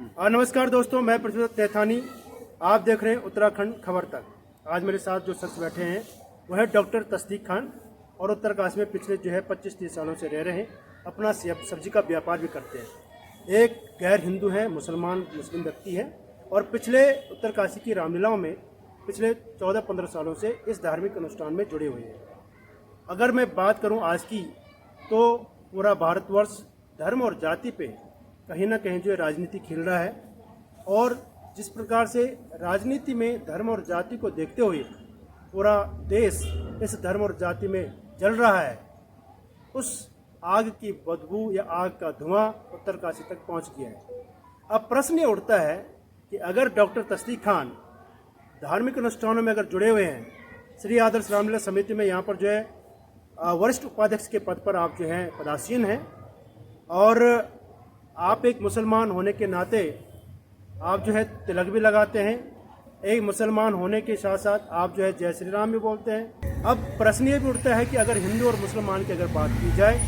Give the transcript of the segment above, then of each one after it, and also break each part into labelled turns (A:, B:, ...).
A: नमस्कार दोस्तों, मैं प्रज्वल तैथानी। आप देख रहे हैं उत्तराखंड खबर तक। आज मेरे साथ जो शख्स बैठे हैं वो है डॉक्टर तस्दीक खान और उत्तरकाशी में पिछले 25-30 सालों से रह रहे हैं। अपना सब्जी का व्यापार भी करते हैं। एक गैर हिंदू है, मुस्लिम व्यक्ति है और पिछले उत्तरकाशी की रामलीलाओं में पिछले 14-15 सालों से इस धार्मिक अनुष्ठान में जुड़े हुए हैं। अगर मैं बात करूं आज की, तो पूरा भारतवर्ष धर्म और जाति पे कहीं ना कहीं जो राजनीति खेल रहा है और जिस प्रकार से राजनीति में धर्म और जाति को देखते हुए पूरा देश इस धर्म और जाति में जल रहा है, उस आग की बदबू या आग का धुआं उत्तरकाशी तक पहुंच गया है। अब प्रश्न ये उठता है कि अगर डॉक्टर तस्दीक खान धार्मिक अनुष्ठानों में अगर जुड़े हुए हैं, श्री आदर्श रामलीला समिति में यहाँ पर जो है वरिष्ठ उपाध्यक्ष के पद पर आप जो है पदासीन हैं और आप एक मुसलमान होने के नाते आप जो है तिलक भी लगाते हैं। एक मुसलमान होने के साथ साथ आप जो है जय श्री राम भी बोलते हैं। अब प्रश्न ये भी उठता है कि अगर हिंदू और मुसलमान की अगर बात की जाए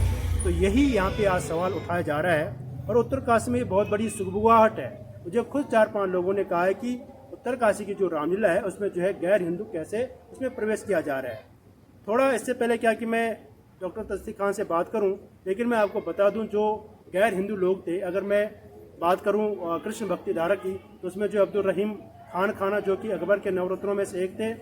A: तो यही यहाँ पे आज सवाल उठाया जा रहा है और उत्तरकाशी में बहुत बड़ी सुगबुगाहट है। मुझे खुद 4-5 लोगों ने कहा है कि उत्तरकाशी की जो रामलीला है उसमें जो है गैर हिंदू कैसे उसमें प्रवेश किया जा रहा है। थोड़ा इससे पहले क्या कि मैं डॉक्टर तस्दीक खान से बात करूं, लेकिन मैं आपको बता दूं जो गैर हिंदू लोग थे, अगर मैं बात करूं कृष्ण भक्ति धारा की, तो उसमें जो अब्दुल रहीम खान खाना जो कि अकबर के नवरत्नों में से एक थे,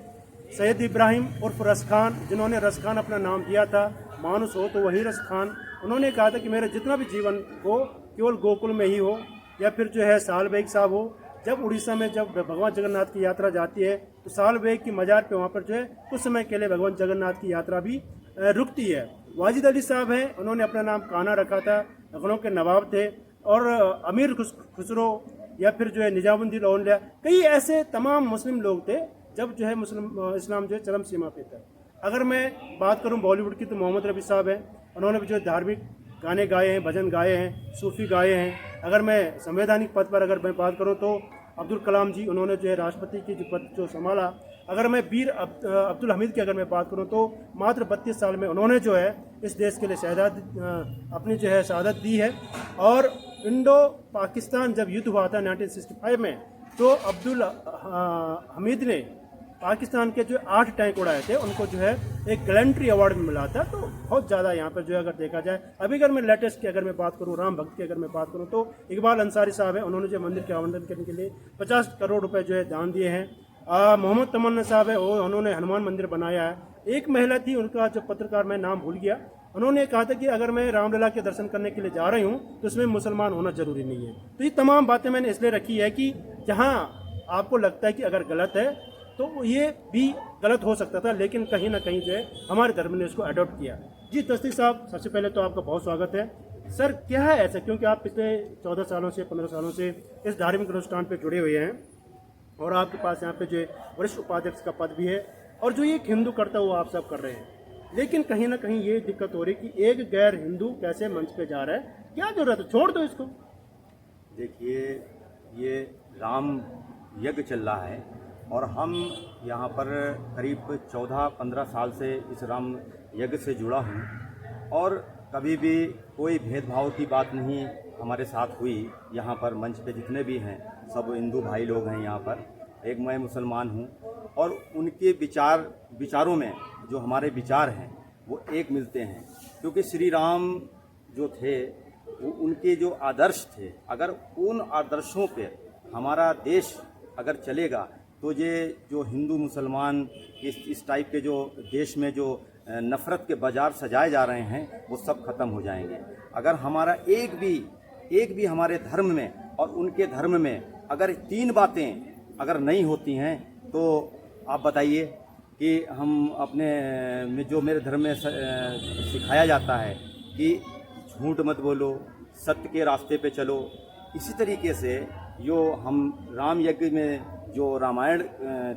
A: सैयद इब्राहिम उर्फ रस खान, जिन्होंने रस खान अपना नाम दिया था, मानुस हो तो वही रस खान। उन्होंने कहा था कि मेरा जितना भी जीवन हो केवल गोकुल में ही हो, या फिर जो है साल बेग साहब हो। जब उड़ीसा में जब भगवान जगन्नाथ की यात्रा जाती है तो साल बेग की मजार पे वहाँ पर जो है कुछ समय के लिए भगवान जगन्नाथ की यात्रा भी रुकती है। वाजिद अली साहब हैं, उन्होंने अपना नाम कान्हा रखा था, लखनऊ के नवाब थे। और अमीर खुसरो या फिर जो है निजामुद्दीन औलिया, कई ऐसे तमाम मुस्लिम लोग थे जब जो है इस्लाम जो है चरम सीमा पे था। अगर मैं बात करूं बॉलीवुड की तो मोहम्मद रफ़ी साहब हैं, उन्होंने भी जो है धार्मिक गाने गाए हैं, भजन गाए हैं, सूफी गाए हैं। अगर मैं संवैधानिक पद पर अगर मैं बात करूं तो अब्दुल कलाम जी, उन्होंने जो है राष्ट्रपति की जो पद जो संभाला। अगर मैं वीर अब्दुल हमीद की अगर मैं बात करूं तो मात्र 32 साल में उन्होंने जो है इस देश के लिए अपनी जो है शहादत दी है। और इंडो पाकिस्तान जब युद्ध हुआ था 1965 में, तो अब्दुल हमीद ने पाकिस्तान के जो 8 टैंक उड़ाए थे उनको जो है एक गैलेंट्री अवार्ड में मिला था। तो बहुत ज़्यादा यहाँ पर जो है अगर देखा जाए, अभी अगर मैं लेटेस्ट की अगर मैं बात करूँ, राम भक्त की अगर मैं बात करूँ, तो इकबाल अंसारी साहब है, उन्होंने जो मंदिर के आवंटन करने के लिए 50 करोड़ रुपए जो है दान दिए हैं। मोहम्मद तमन्ना साहब है, उन्होंने हनुमान मंदिर बनाया है। एक महिला थी, उनका जो पत्रकार मैं नाम भूल गया, उन्होंने कहा था कि अगर मैं रामलीला के दर्शन करने के लिए जा रही हूँ तो इसमें मुसलमान होना जरूरी नहीं है। तो ये तमाम बातें मैंने इसलिए रखी है कि जहाँ आपको लगता है कि अगर गलत है तो ये भी गलत हो सकता था, लेकिन कहीं ना कहीं जो है हमारे धर्म ने इसको अडॉप्ट किया। जी तस्दीक साहब, सबसे पहले तो आपका बहुत स्वागत है। सर, क्या है ऐसा, क्योंकि आप पिछले 14 सालों से 15 सालों से इस धार्मिक अनुष्ठान पे जुड़े हुए हैं और आपके पास यहाँ पे जो वरिष्ठ उपाध्यक्ष का पद भी है और जो ये एक हिंदू करता है वो आप सब कर रहे हैं, लेकिन कहीं ना कहीं ये दिक्कत हो रही है कि एक गैर हिंदू कैसे मंच पे जा रहा है, क्या जरूरत है, छोड़ दो इसको।
B: देखिए, ये राम यज्ञ चल रहा है और हम यहाँ पर करीब 14-15 साल से इस राम यज्ञ से जुड़ा हूँ और कभी भी कोई भेदभाव की बात नहीं हमारे साथ हुई। यहाँ पर मंच पे जितने भी हैं सब हिंदू भाई लोग हैं यहाँ पर, एक मैं मुसलमान हूँ और उनके विचारों में जो हमारे विचार हैं वो एक मिलते हैं, क्योंकि श्री राम जो थे वो उनके जो आदर्श थे, अगर उन आदर्शों पे हमारा देश अगर चलेगा तो ये जो हिंदू मुसलमान इस टाइप के जो देश में जो नफ़रत के बाजार सजाए जा रहे हैं वो सब खत्म हो जाएंगे। अगर हमारा एक भी हमारे धर्म में और उनके धर्म में अगर 3 बातें अगर नहीं होती हैं तो आप बताइए कि हम अपने में जो मेरे धर्म में सिखाया जाता है कि झूठ मत बोलो, सत्य के रास्ते पे चलो, इसी तरीके से जो हम राम यज्ञ में जो रामायण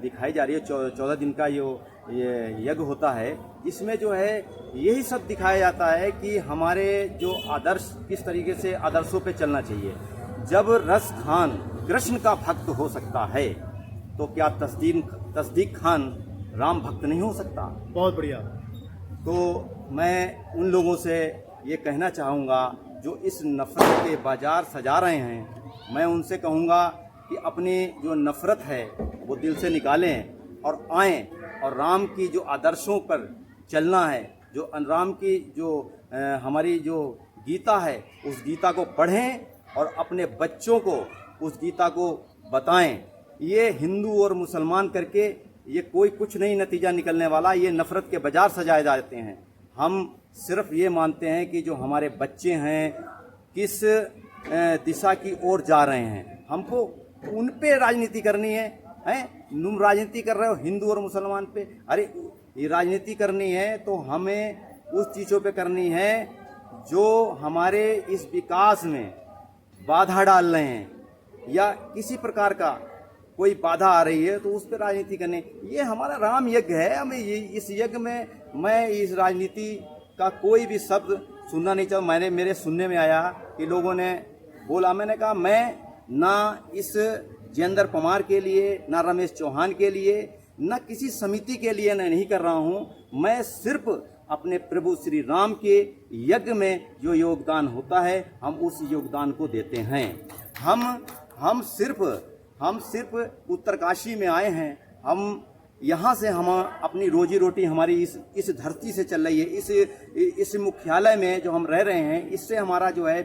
B: दिखाई जा रही है, 14 दिन का ये यज्ञ होता है, इसमें जो है यही सब दिखाया जाता है कि हमारे जो आदर्श किस तरीके से आदर्शों पे चलना चाहिए। जब रस खान कृष्ण का भक्त हो सकता है तो क्या तस्दीक खान राम भक्त नहीं हो सकता?
A: बहुत बढ़िया।
B: तो मैं उन लोगों से ये कहना चाहूँगा जो इस नफरत के बाजार सजा रहे हैं मैं उनसे कहूँगा कि अपनी जो नफ़रत है वो दिल से निकालें और आएँ और राम की जो आदर्शों पर चलना है, जो राम की जो हमारी जो गीता है उस गीता को पढ़ें और अपने बच्चों को उस गीता को बताएं। ये हिंदू और मुसलमान करके ये कोई कुछ नहीं नतीजा निकलने वाला, ये नफ़रत के बाजार सजाए जाते हैं। हम सिर्फ ये मानते हैं कि जो हमारे बच्चे हैं किस दिशा की ओर जा रहे हैं, हमको उन पे राजनीति करनी है। तुम राजनीति कर रहे हो हिंदू और मुसलमान पे, अरे ये राजनीति करनी है तो हमें उस चीज़ों पे करनी है जो हमारे इस विकास में बाधा डाल रहे हैं, या किसी प्रकार का कोई बाधा आ रही है तो उस पर राजनीति करने। ये हमारा राम यज्ञ है, हमें इस यज्ञ में मैं इस राजनीति का कोई भी शब्द सुनना नहीं चाहता। मेरे सुनने में आया कि लोगों ने बोला, मैंने कहा मैं ना इस जयेंद्र पवार के लिए, ना रमेश चौहान के लिए, ना किसी समिति के लिए मैं नहीं कर रहा हूँ। मैं सिर्फ अपने प्रभु श्री राम के यज्ञ में जो योगदान होता है हम उस योगदान को देते हैं। हम सिर्फ उत्तरकाशी में आए हैं। हम यहाँ से हम अपनी रोजी रोटी हमारी इस धरती से चल रही है। इस मुख्यालय में जो हम रह रहे हैं इससे हमारा जो है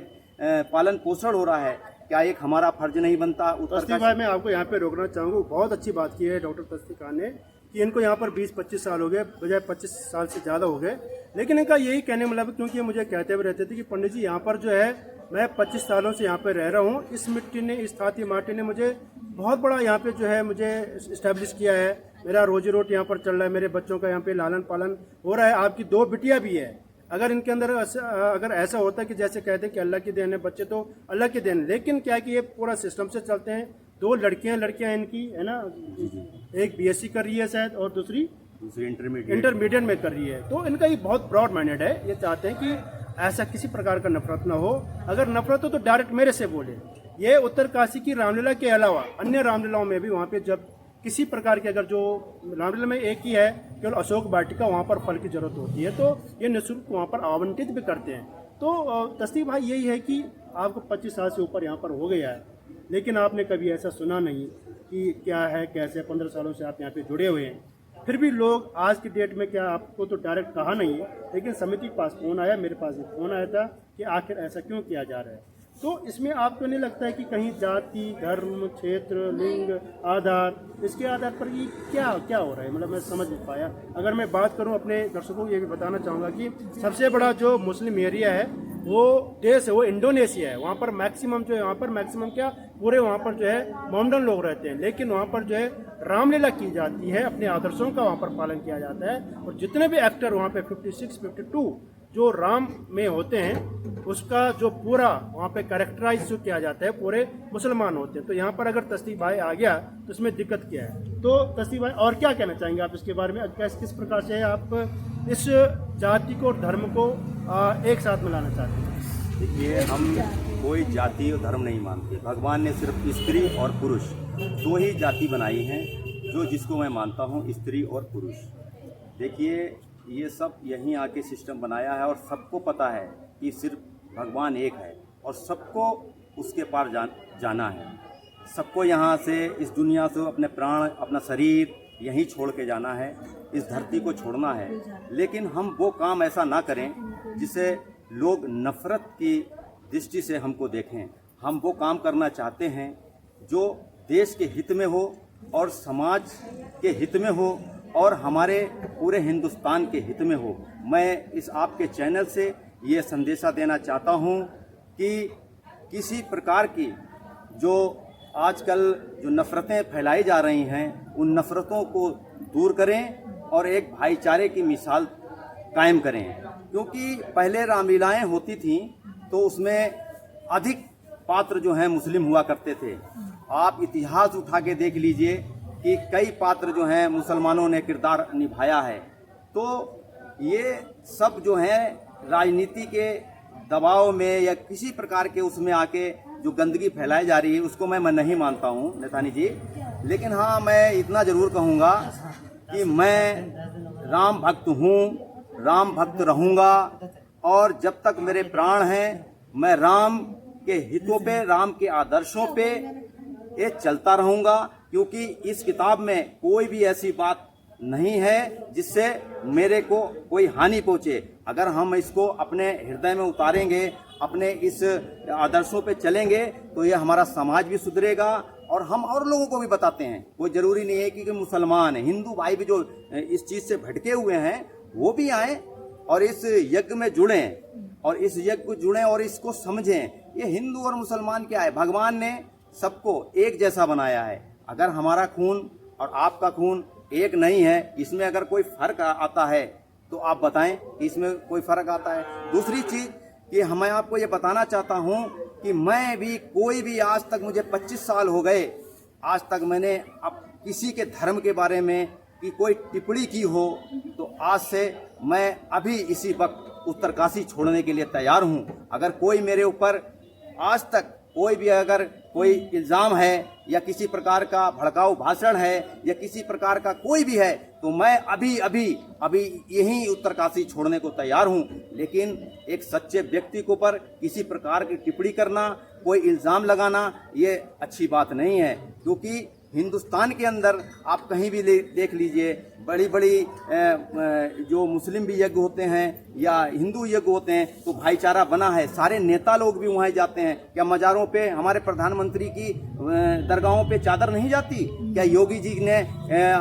B: पालन पोषण हो रहा है। क्या एक हमारा फर्ज नहीं बनता?
A: तस्दीक भाई, मैं आपको यहाँ पे रोकना चाहूँगा। बहुत अच्छी बात की है डॉक्टर तस्दीक खान ने कि इनको यहाँ पर 20-25 साल हो गए, बजाय 25 साल से ज़्यादा हो गए। लेकिन इनका यही कहने मतलब, क्योंकि ये मुझे कहते हुए रहते थे कि पंडित जी यहाँ पर जो है मैं 25 सालों से यहाँ पर रह रहा हूँ, इस मिट्टी ने, इस थाती माटी ने मुझे बहुत बड़ा यहाँ पे जो है मुझे इस्टेब्लिश किया है। मेरा रोजी रोटी यहाँ पर चल रहा है, मेरे बच्चों का यहाँ पे लालन पालन हो रहा है। आपकी 2 बिटियाँ भी है। अगर इनके अंदर अगर ऐसा होता कि जैसे कहते हैं कि अल्लाह की देन है, बच्चे तो अल्लाह की देन, लेकिन क्या है कि ये पूरा सिस्टम से चलते हैं। 2 लड़कियां इनकी है ना, एक बीएससी कर रही है शायद और दूसरी इंटरमीडिएट में कर रही है। तो इनका ये बहुत ब्रॉड माइंडेड है। ये चाहते हैं कि ऐसा किसी प्रकार का नफरत ना हो। अगर नफरत हो तो डायरेक्ट मेरे से बोले। ये उत्तरकाशी की रामलीला के अलावा अन्य रामलीलाओं में भी वहाँ पे जब किसी प्रकार की, अगर जो रामलीला में एक ही है केवल अशोक वाटिका, वहाँ पर फल की जरूरत होती है तो ये निःशुल्क वहाँ पर आवंटित भी करते हैं। तो तस्दीक भाई यही है कि आपको 25 साल से ऊपर यहाँ पर हो गया है, लेकिन आपने कभी ऐसा सुना नहीं कि क्या है कैसे। 15 सालों से आप यहाँ पे जुड़े हुए हैं, फिर भी लोग आज की डेट में, क्या आपको तो डायरेक्ट कहा नहीं है, लेकिन समिति के पास फ़ोन आया, मेरे पास भी फ़ोन आया था कि आखिर ऐसा क्यों किया जा रहा है। तो इसमें आपको नहीं लगता है कि कहीं जाति, धर्म, क्षेत्र, लिंग, आधार, इसके आधार पर ये क्या हो रहा है? मतलब मैं समझ नहीं पाया। अगर मैं बात करूं, अपने दर्शकों को ये भी बताना चाहूँगा कि सबसे बड़ा जो मुस्लिम एरिया है वो देश है, वो इंडोनेशिया है। वहाँ पर मैक्सिमम जो है, वहाँ पर मैक्सिमम क्या पूरे वहाँ पर जो है मोमडन लोग रहते हैं, लेकिन वहाँ पर जो है रामलीला की जाती है, अपने आदर्शों का वहाँ पर पालन किया जाता है। और जितने भी एक्टर वहाँ पे 56-52 जो राम में होते हैं, उसका जो पूरा वहाँ पे कैरेक्टराइज जो किया जाता है पूरे मुसलमान होते हैं। तो यहाँ पर अगर तस्दीक भाई आ गया तो इसमें दिक्कत क्या है? तो तस्दीक भाई और क्या कहना चाहेंगे आप इसके बारे में? किस प्रकार से आप इस जाति को और धर्म को एक साथ मिलाना चाहते हैं?
B: देखिए, हम कोई जाति और धर्म नहीं मानते। भगवान ने सिर्फ स्त्री और पुरुष 2 ही जाति बनाई हैं, जो जिसको मैं मानता हूँ, स्त्री और पुरुष। देखिए, ये सब यहीं आके सिस्टम बनाया है और सबको पता है कि सिर्फ भगवान एक है और सबको उसके पार जाना है। सबको यहाँ से, इस दुनिया से अपने प्राण, अपना शरीर यहीं छोड़ के जाना है, इस धरती को छोड़ना है। लेकिन हम वो काम ऐसा ना करें जिसे लोग नफ़रत की दृष्टि से हमको देखें। हम वो काम करना चाहते हैं जो देश के हित में हो और समाज के हित में हो और हमारे पूरे हिंदुस्तान के हित में हो। मैं इस आपके चैनल से ये संदेशा देना चाहता हूँ कि किसी प्रकार की जो आजकल जो नफ़रतें फैलाई जा रही हैं, उन नफ़रतों को दूर करें और एक भाईचारे की मिसाल कायम करें। क्योंकि पहले रामलीलाएँ होती थीं तो उसमें अधिक पात्र जो हैं मुस्लिम हुआ करते थे। आप इतिहास उठा के देख लीजिए कि कई पात्र जो हैं मुसलमानों ने किरदार निभाया है। तो ये सब जो हैं राजनीति के दबाव में या किसी प्रकार के उसमें आके जो गंदगी फैलाई जा रही है, उसको मैं नहीं मानता हूँ नेतानी जी। लेकिन हाँ, मैं इतना ज़रूर कहूँगा कि मैं राम भक्त हूँ, राम भक्त रहूँगा और जब तक मेरे प्राण हैं मैं राम के हितों पे, राम के आदर्शों पे ये चलता रहूंगा, क्योंकि इस किताब में कोई भी ऐसी बात नहीं है जिससे मेरे को कोई हानि पहुंचे। अगर हम इसको अपने हृदय में उतारेंगे, अपने इस आदर्शों पे चलेंगे, तो ये हमारा समाज भी सुधरेगा और हम और लोगों को भी बताते हैं। कोई जरूरी नहीं है कि मुसलमान हिंदू भाई भी जो इस चीज से भटके हुए हैं वो भी आए और इस यज्ञ में जुड़ें और इस यज्ञ को जुड़ें और इसको समझें। ये हिंदू और मुसलमान क्या है, भगवान ने सबको एक जैसा बनाया है। अगर हमारा खून और आपका खून एक नहीं है, इसमें अगर कोई फर्क आता है तो आप बताएं कि इसमें कोई फर्क आता है। दूसरी चीज कि मैं आपको ये बताना चाहता हूं कि मैं भी कोई भी आज तक, मुझे 25 साल हो गए, आज तक मैंने अब किसी के धर्म के बारे में कि कोई टिप्पणी की हो तो आज से मैं अभी इसी वक्त उत्तरकाशी छोड़ने के लिए तैयार हूं। अगर कोई मेरे ऊपर आज तक कोई भी अगर कोई इल्ज़ाम है या किसी प्रकार का भड़काऊ भाषण है या किसी प्रकार का कोई भी है, तो मैं अभी यहीं उत्तरकाशी छोड़ने को तैयार हूं। लेकिन एक सच्चे व्यक्ति के ऊपर किसी प्रकार की टिप्पणी करना, कोई इल्ज़ाम लगाना, ये अच्छी बात नहीं है। क्योंकि हिंदुस्तान के अंदर आप कहीं भी देख लीजिए, बड़ी बड़ी जो मुस्लिम भी यज्ञ होते हैं या हिंदू यज्ञ होते हैं, तो भाईचारा बना है। सारे नेता लोग भी वहाँ जाते हैं। क्या मज़ारों पे हमारे प्रधानमंत्री की दरगाहों पे चादर नहीं जाती? क्या योगी जी ने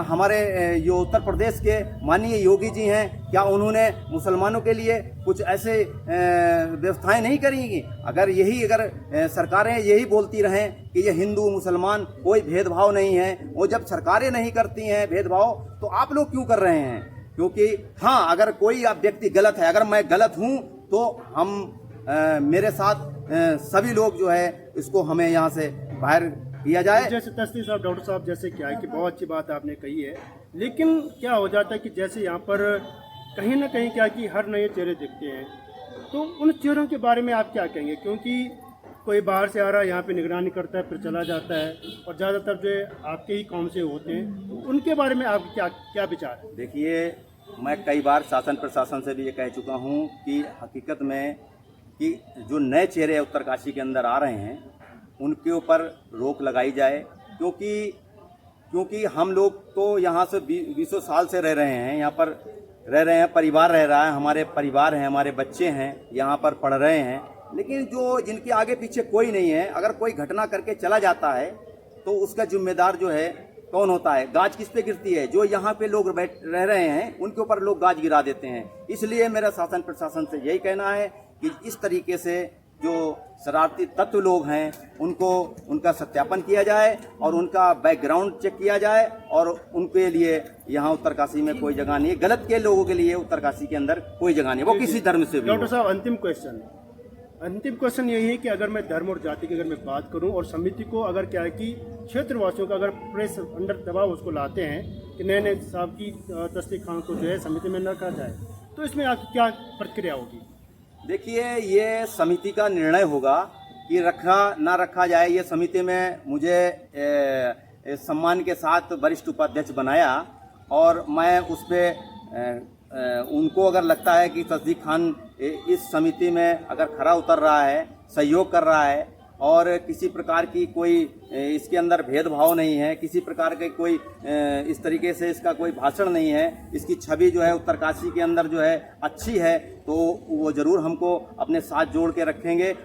B: हमारे जो उत्तर प्रदेश के माननीय योगी जी हैं, क्या उन्होंने मुसलमानों के लिए कुछ ऐसे व्यवस्थाएं नहीं करेंगी? अगर सरकारें यही बोलती रहें कि ये हिंदू मुसलमान कोई भेदभाव नहीं है, वो जब सरकारें नहीं करती हैं भेदभाव, तो आप लोग क्यों कर रहे हैं? क्योंकि हाँ, अगर कोई व्यक्ति गलत है, अगर मैं गलत हूं तो हम मेरे साथ सभी लोग जो है इसको हमें यहाँ से बाहर किया जाए।
A: जैसे तस्ती साहब, डॉक्टर साहब, जैसे क्या है कि बहुत अच्छी बात आपने कही है, लेकिन क्या हो जाता है कि जैसे यहाँ पर कहीं ना कहीं क्या कि हर नए चेहरे दिखते हैं, तो उन चेहरों के बारे में आप क्या कहेंगे? क्योंकि कोई बाहर से आ रहा है, यहाँ पे निगरानी करता है, फिर चला जाता है, और ज़्यादातर जो आपके ही कौम से होते हैं, उनके बारे में आप क्या विचार है?
B: देखिए, मैं कई बार शासन प्रशासन से भी ये कह चुका हूँ कि हकीकत में कि जो नए चेहरे उत्तरकाशी के अंदर आ रहे हैं उनके ऊपर रोक लगाई जाए। क्योंकि हम लोग तो यहाँ से 20 साल से रह रहे हैं, यहाँ पर रह रहे हैं, परिवार रह रहा है, हमारे परिवार हैं, हमारे बच्चे हैं, यहाँ पर पढ़ रहे हैं। लेकिन जो जिनके आगे पीछे कोई नहीं है, अगर कोई घटना करके चला जाता है तो उसका जिम्मेदार जो है कौन होता है? गाज किस पे गिरती है? जो यहाँ पे लोग रह रहे हैं उनके ऊपर लोग गाज गिरा देते हैं। इसलिए मेरा शासन प्रशासन से यही कहना है कि इस तरीके से जो शरारती तत्व लोग हैं उनका सत्यापन किया जाए और उनका बैकग्राउंड चेक किया जाए, और उनके लिए यहाँ उत्तरकाशी में कोई जगह नहीं है। गलत के लोगों के लिए उत्तरकाशी के अंदर कोई जगह नहीं, वो किसी धर्म से भी।
A: डॉक्टर साहब, अंतिम क्वेश्चन यही है कि अगर मैं धर्म और जाति की अगर मैं बात करूं और समिति को अगर क्या है कि क्षेत्रवासियों का अगर प्रेस अंडर दबाव उसको लाते हैं कि नए साहब की तस्दीक खान को जो है समिति में न रखा जाए, तो इसमें आपकी क्या प्रक्रिया होगी?
B: देखिए, ये समिति का निर्णय होगा कि रखा ना रखा जाए। ये समिति में मुझे सम्मान के साथ वरिष्ठ उपाध्यक्ष बनाया और मैं उस पर उनको अगर लगता है कि तस्दीक खान इस समिति में अगर खरा उतर रहा है, सहयोग कर रहा है और किसी प्रकार की कोई इसके अंदर भेदभाव नहीं है, किसी प्रकार के कोई इस तरीके से इसका कोई भाषण नहीं है, इसकी छवि जो है उत्तरकाशी के अंदर जो है अच्छी है, तो वो ज़रूर हमको अपने साथ जोड़ के रखेंगे।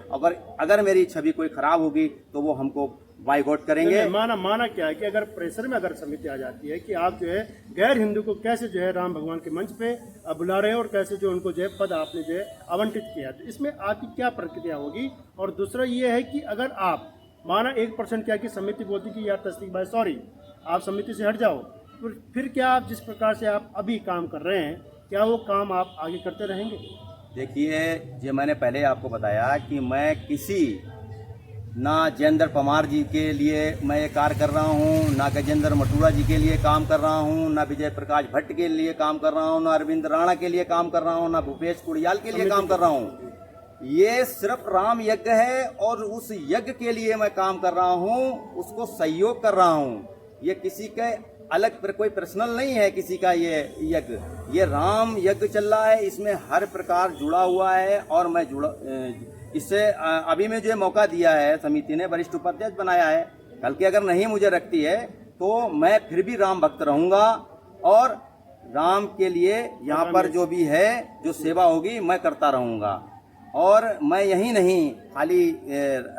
B: अगर मेरी छवि कोई खराब होगी तो वो हमको बाइकआउट करेंगे।
A: माना क्या है कि अगर प्रेशर में अगर समिति आ जाती है कि आप जो है गैर हिंदू को कैसे जो है राम भगवान के मंच पे बुला रहे हैं और कैसे जो उनको जो है पद आपने जो है आवंटित किया, तो इसमें आपकी क्या प्रक्रिया होगी? और दूसरा ये है कि अगर आप माना 1% क्या कि समिति बोलती कि यार तस्दीक भाई सॉरी आप समिति से हट जाओ, तो फिर क्या आप जिस प्रकार से आप अभी काम कर रहे हैं, क्या वो काम आप आगे करते रहेंगे?
B: देखिए, जो मैंने पहले आपको बताया कि मैं किसी ना जयेंद्र परमार जी के लिए मैं ये कार्य कर रहा हूँ, ना गजेंद्र मटूरा जी के लिए काम कर रहा हूँ, ना विजय प्रकाश भट्ट के लिए काम कर रहा हूँ, ना अरविंद राणा के लिए काम कर रहा हूँ, ना भूपेश कुड़ियाल के लिए काम कर रहा हूँ। ये सिर्फ राम यज्ञ है और उस यज्ञ के लिए मैं काम कर रहा हूँ, उसको सहयोग कर रहा हूँ। ये किसी के अलग पर कोई पर्सनल नहीं है किसी का। ये यज्ञ, ये राम यज्ञ चल रहा है, इसमें हर प्रकार जुड़ा हुआ है और मैं इससे अभी में जो मौका दिया है समिति ने, वरिष्ठ उपाध्यक्ष बनाया है, कल के अगर नहीं मुझे रखती है तो मैं फिर भी राम भक्त रहूंगा और राम के लिए यहाँ पर जो भी है जो सेवा होगी मैं करता रहूंगा। और मैं यही नहीं, खाली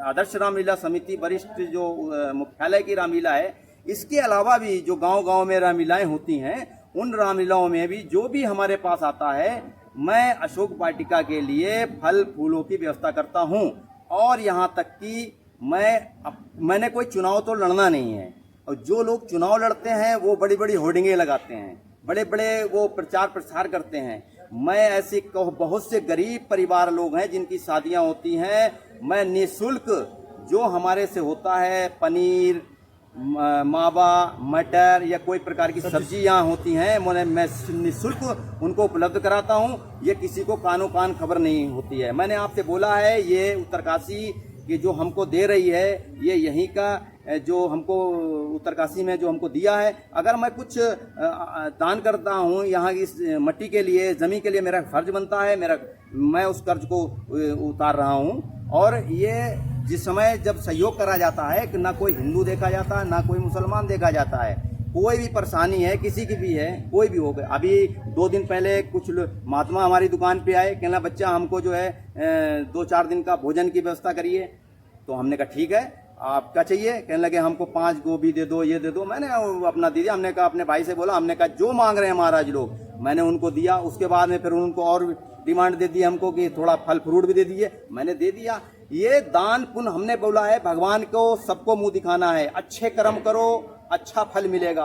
B: आदर्श रामलीला समिति वरिष्ठ जो मुख्यालय की रामलीला है, इसके अलावा भी जो गांव-गांव में रामलीलाएं होती हैं, उन रामलीलाओं में भी जो भी हमारे पास आता है, मैं अशोक वाटिका के लिए फल फूलों की व्यवस्था करता हूं। और यहाँ तक कि मैंने कोई चुनाव तो लड़ना नहीं है, और जो लोग चुनाव लड़ते हैं वो बड़ी बड़ी होर्डिंगें लगाते हैं, बड़े बड़े वो प्रचार प्रसार करते हैं। मैं ऐसे बहुत से गरीब परिवार लोग हैं जिनकी शादियां होती हैं, मैं निःशुल्क जो हमारे से होता है, पनीर, मावा, मटर या कोई प्रकार की सब्जियां होती हैं, मैं निःशुल्क उनको उपलब्ध कराता हूं। ये किसी को कानो कान खबर नहीं होती है। मैंने आपसे बोला है, ये उत्तरकाशी कि जो हमको दे रही है, ये यहीं का जो हमको उत्तरकाशी में जो हमको दिया है, अगर मैं कुछ दान करता हूँ यहाँ इस मट्टी के लिए, ज़मीन के लिए, मेरा फर्ज बनता है, मैं उस कर्ज को उतार रहा हूँ। और ये जिस समय जब सहयोग करा जाता है कि ना कोई हिंदू देखा जाता है, ना कोई मुसलमान देखा जाता है, कोई भी परेशानी है किसी की भी है, कोई भी हो गए। अभी 2 दिन पहले कुछ महात्मा हमारी दुकान पे आए, कहना बच्चा हमको जो है 2-4 दिन का भोजन की व्यवस्था करिए। तो हमने कहा ठीक है, आप क्या चाहिए? कहने लगे हमको 5 गोभी दे दो, ये दे दो। मैंने अपना दे दिया। हमने कहा अपने भाई से बोला, हमने कहा जो मांग रहे हैं महाराज लोग, मैंने उनको दिया। उसके बाद में फिर उनको और डिमांड दे दी हमको कि थोड़ा फल फ्रूट भी दे दीजिए, मैंने दे दिया। ये दान पुण्य हमने बोला है, भगवान को सबको मुंह दिखाना है। अच्छे कर्म करो, अच्छा फल मिलेगा।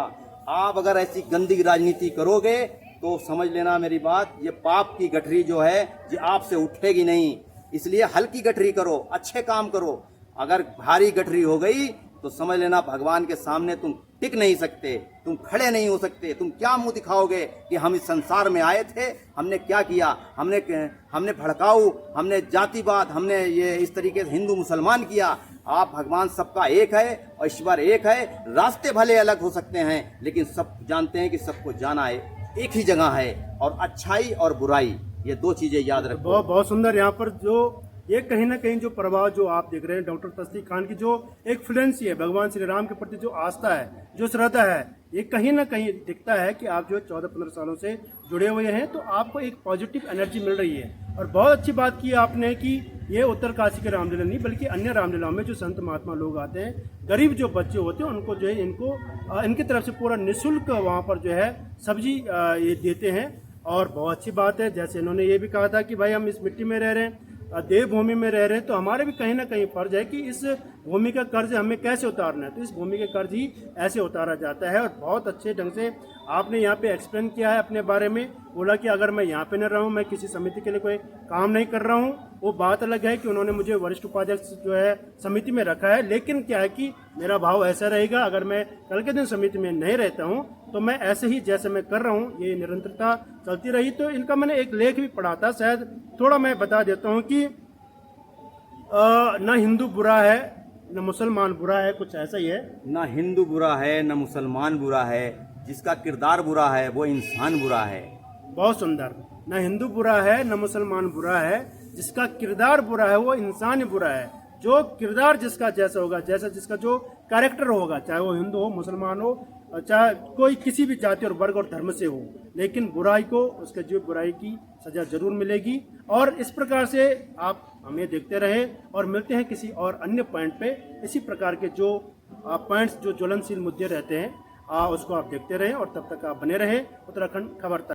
B: आप अगर ऐसी गंदी राजनीति करोगे तो समझ लेना मेरी बात, ये पाप की गठरी जो है ये आपसे उठेगी नहीं। इसलिए हल्की गठरी करो, अच्छे काम करो। अगर भारी गठरी हो गई तो समझ लेना भगवान के सामने तुम टिक नहीं सकते, तुम खड़े नहीं हो सकते। तुम क्या मुंह दिखाओगे कि हम इस संसार में आए थे, हमने क्या किया, हमने भड़काऊ, हमने जातिवाद, हमने ये इस तरीके से हिंदू मुसलमान किया। आप भगवान सबका एक है और ईश्वर एक है। रास्ते भले अलग हो सकते हैं, लेकिन सब जानते हैं कि सबको जाना है एक ही जगह है। और अच्छाई और बुराई, ये 2 चीजें याद रखो।
A: बहुत बहुत सुंदर। यहाँ पर जो ये कहीं ना कहीं जो प्रभाव जो आप देख रहे हैं डॉक्टर तस्दीक खान की, जो एक फ्लुएंसी है, भगवान श्री राम के प्रति जो आस्था है, जो श्रद्धा है, ये कहीं ना कहीं दिखता है कि आप जो 14-15 सालों से जुड़े हुए हैं, तो आपको एक पॉजिटिव एनर्जी मिल रही है। और बहुत अच्छी बात की आपने कि ये उत्तरकाशी के रामलीला नहीं बल्कि अन्य रामलीलाओं में जो संत महात्मा लोग आते हैं, गरीब जो बच्चे होते हैं, उनको जो है इनकी तरफ से पूरा निःशुल्क वहाँ पर जो है सब्जी ये देते हैं। और बहुत अच्छी बात है, जैसे इन्होंने ये भी कहा था कि भाई हम इस मिट्टी में रह रहे हैं, देवभूमि में रह रहे हैं, तो हमारे भी कहीं ना कहीं फर्ज है कि इस भूमि का कर्ज हमें कैसे उतारना है। तो इस भूमि का कर्ज ही ऐसे उतारा जाता है। और बहुत अच्छे ढंग से आपने यहाँ पे एक्सप्लेन किया है अपने बारे में। बोला कि अगर मैं यहाँ पे न रहूँ, मैं किसी समिति के लिए कोई काम नहीं कर रहा हूँ। वो बात अलग है कि उन्होंने मुझे वरिष्ठ उपाध्यक्ष जो है समिति में रखा है, लेकिन क्या है कि मेरा भाव ऐसा रहेगा, अगर मैं कल के दिन समिति में नहीं रहता हूँ तो मैं ऐसे ही जैसे मैं कर रहा हूँ, ये निरंतरता चलती रही। तो इनका मैंने एक लेख भी पढ़ा था, शायद थोड़ा मैं बता देता हूँ कि न हिंदू बुरा है न मुसलमान बुरा है, कुछ ऐसा ही है।
B: ना हिंदू बुरा है, न मुसलमान बुरा है, जिसका किरदार बुरा है वो इंसान बुरा है।
A: बहुत सुंदर। न हिंदू बुरा है न मुसलमान बुरा है, जिसका किरदार बुरा है वो इंसान ही बुरा है। जो किरदार जिसका जैसा होगा, जैसा जिसका जो कैरेक्टर होगा, चाहे वो हिंदू हो, मुसलमान हो, चाहे कोई किसी भी जाति और वर्ग और धर्म से हो, लेकिन बुराई को उसके जो बुराई की सजा जरूर मिलेगी। और इस प्रकार से आप हमें देखते रहे और मिलते हैं किसी और अन्य पॉइंट पे। इसी प्रकार के जो पॉइंट्स जो ज्वलनशील मुद्दे रहते हैं उसको आप देखते रहें, और तब तक आप बने रहे उत्तराखंड खबर तक।